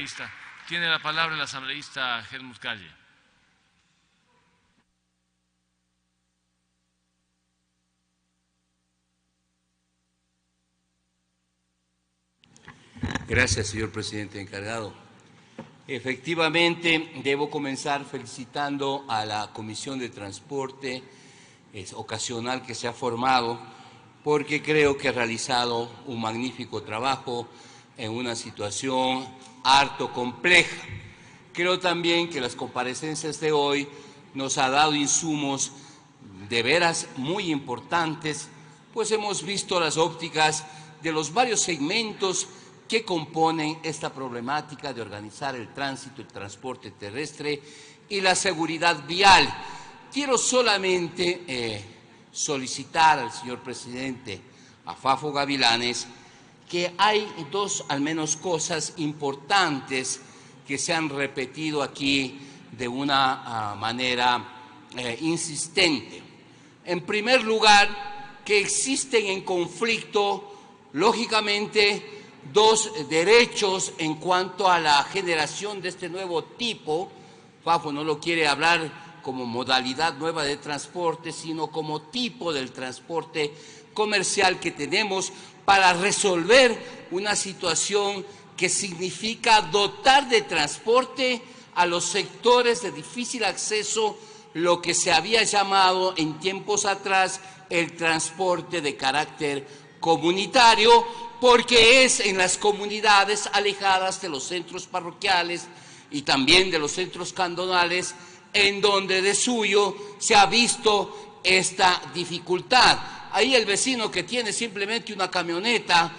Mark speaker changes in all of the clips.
Speaker 1: asambleísta. Tiene la palabra el asambleísta Helmut Calle.
Speaker 2: Gracias, señor presidente encargado. Efectivamente, debo comenzar felicitando a la Comisión de Transporte ocasional que se ha formado, porque creo que ha realizado un magnífico trabajo en una situación harto compleja. Creo también que las comparecencias de hoy nos ha dado insumos de veras muy importantes, pues hemos visto las ópticas de los varios segmentos que componen esta problemática de organizar el tránsito, el transporte terrestre y la seguridad vial. Quiero solamente solicitar al señor presidente, a Fafo Gavilanes, que hay dos, al menos, cosas importantes que se han repetido aquí de una manera insistente. En primer lugar, que existen en conflicto, lógicamente, dos derechos en cuanto a la generación de este nuevo tipo. Fafo no lo quiere hablar como modalidad nueva de transporte, sino como tipo del transporte comercial que tenemos para resolver una situación que significa dotar de transporte a los sectores de difícil acceso, lo que se había llamado en tiempos atrás el transporte de carácter comunitario, porque es en las comunidades alejadas de los centros parroquiales y también de los centros cantonales en donde de suyo se ha visto esta dificultad. Ahí el vecino que tiene simplemente una camioneta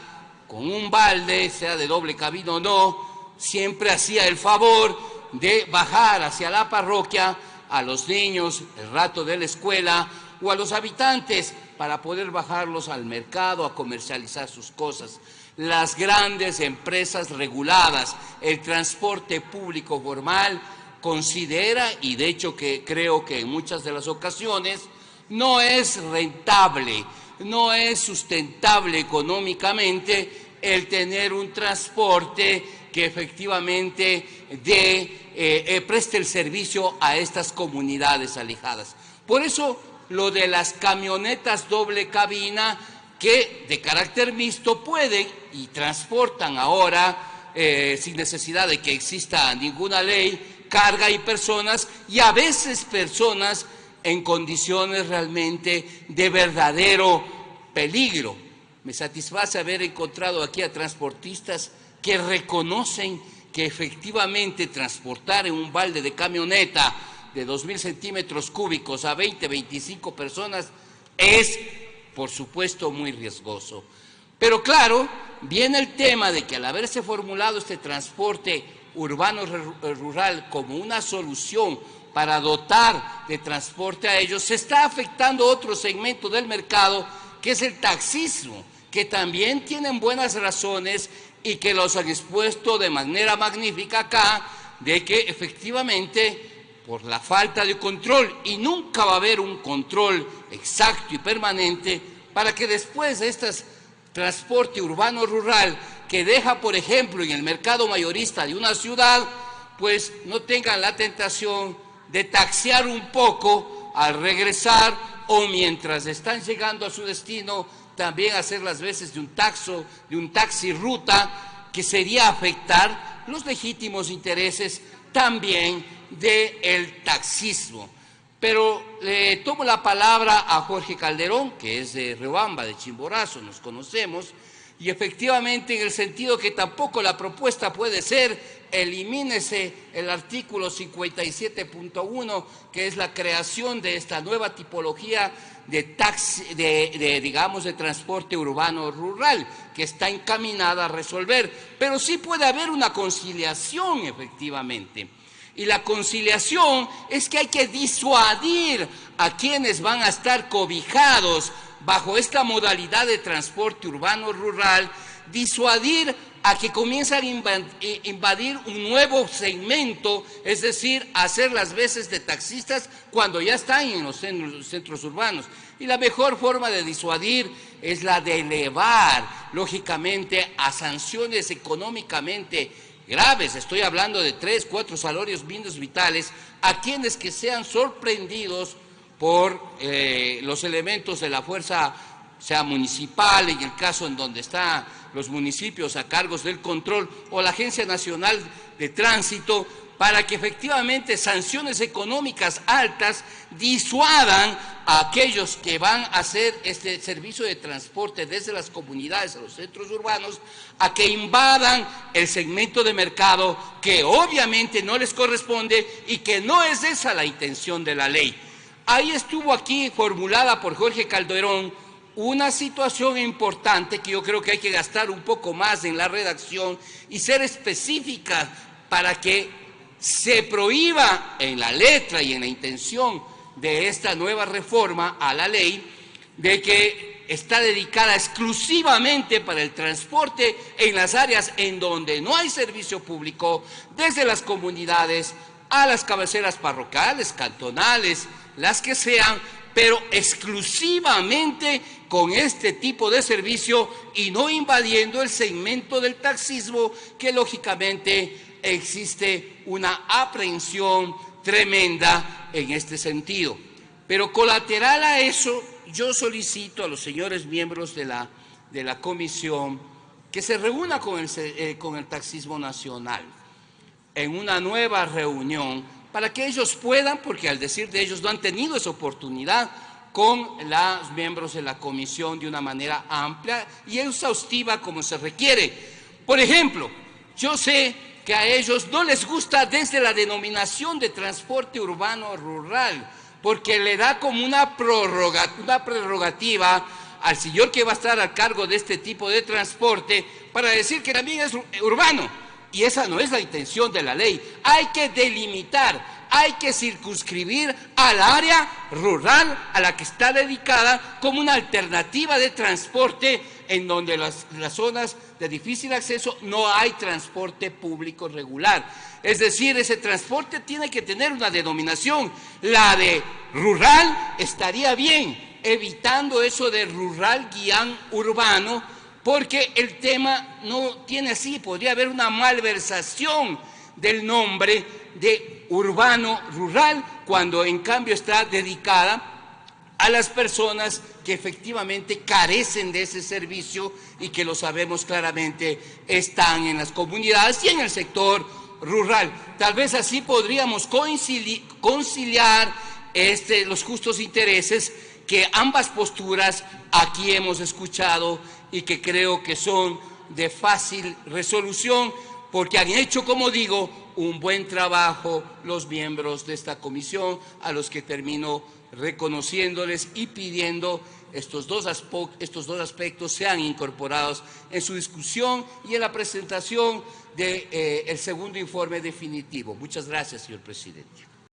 Speaker 2: con un balde, sea de doble cabina o no, siempre hacía el favor de bajar hacia la parroquia a los niños el rato de la escuela o a los habitantes para poder bajarlos al mercado a comercializar sus cosas. Las grandes empresas reguladas, el transporte público formal, considera, y de hecho que creo que en muchas de las ocasiones, no es rentable, no es sustentable económicamente el tener un transporte que efectivamente preste el servicio a estas comunidades alejadas. Por eso, lo de las camionetas doble cabina que de carácter mixto pueden y transportan ahora sin necesidad de que exista ninguna ley, carga y personas, y a veces personas en condiciones realmente de verdadero peligro. Me satisface haber encontrado aquí a transportistas que reconocen que efectivamente transportar en un balde de camioneta de 2.000 centímetros cúbicos a 20, 25 personas es, por supuesto, muy riesgoso. Pero claro, viene el tema de que al haberse formulado este transporte urbano-rural como una solución para dotar de transporte a ellos, se está afectando otro segmento del mercado, que es el taxismo, que también tienen buenas razones y que los han expuesto de manera magnífica acá, de que efectivamente por la falta de control, y nunca va a haber un control exacto y permanente, para que después de este transporte urbano-rural que deja, por ejemplo, en el mercado mayorista de una ciudad, pues no tengan la tentación de taxiar un poco al regresar, o mientras están llegando a su destino, también hacer las veces de un taxi ruta, que sería afectar los legítimos intereses también del taxismo. Pero le tomo la palabra a Jorge Calderón, que es de Riobamba, de Chimborazo, nos conocemos, y efectivamente en el sentido que tampoco la propuesta puede ser elimínese el artículo 57.1, que es la creación de esta nueva tipología de taxi, digamos, de transporte urbano rural, que está encaminada a resolver, pero sí puede haber una conciliación efectivamente. Y la conciliación es que hay que disuadir a quienes van a estar cobijados bajo esta modalidad de transporte urbano-rural, disuadir a que comiencen a invadir un nuevo segmento, es decir, hacer las veces de taxistas cuando ya están en los centros urbanos. Y la mejor forma de disuadir es la de elevar, lógicamente, a sanciones económicamente graves, estoy hablando de 3, 4 salarios mínimos vitales, a quienes que sean sorprendidos por los elementos de la fuerza, sea municipal, en el caso en donde están los municipios a cargo del control, o la Agencia Nacional de Tránsito, para que efectivamente sanciones económicas altas disuadan a aquellos que van a hacer este servicio de transporte desde las comunidades a los centros urbanos, a que invadan el segmento de mercado que obviamente no les corresponde y que no es esa la intención de la ley. Ahí estuvo aquí formulada por Jorge Calderón una situación importante que yo creo que hay que gastar un poco más en la redacción y ser específica para que se prohíba en la letra y en la intención de esta nueva reforma a la ley de que está dedicada exclusivamente para el transporte en las áreas en donde no hay servicio público, desde las comunidades a las cabeceras parroquiales, cantonales, las que sean, pero exclusivamente con este tipo de servicio y no invadiendo el segmento del taxismo, que lógicamente existe una aprehensión tremenda en este sentido. Pero colateral a eso, yo solicito a los señores miembros de la comisión que se reúna con el taxismo nacional en una nueva reunión para que ellos puedan, porque al decir de ellos no han tenido esa oportunidad, con los miembros de la comisión de una manera amplia y exhaustiva como se requiere. Por ejemplo, yo sé que a ellos no les gusta desde la denominación de transporte urbano rural, porque le da como una prerrogativa al señor que va a estar a cargo de este tipo de transporte para decir que también es urbano, y esa no es la intención de la ley. Hay que delimitar, hay que circunscribir al área rural a la que está dedicada como una alternativa de transporte en donde las zonas de difícil acceso no hay transporte público regular. Es decir, ese transporte tiene que tener una denominación. La de rural estaría bien, evitando eso de rural guián urbano, porque el tema no tiene así, podría haber una malversación del nombre de urbano rural, cuando en cambio está dedicada a las personas que efectivamente carecen de ese servicio y que lo sabemos claramente están en las comunidades y en el sector rural. Tal vez así podríamos conciliar los justos intereses que ambas posturas aquí hemos escuchado y que creo que son de fácil resolución, porque han hecho, como digo, un buen trabajo los miembros de esta comisión, a los que termino reconociéndoles y pidiendo estos dos aspectos sean incorporados en su discusión y en la presentación del segundo informe definitivo. Muchas gracias, señor presidente.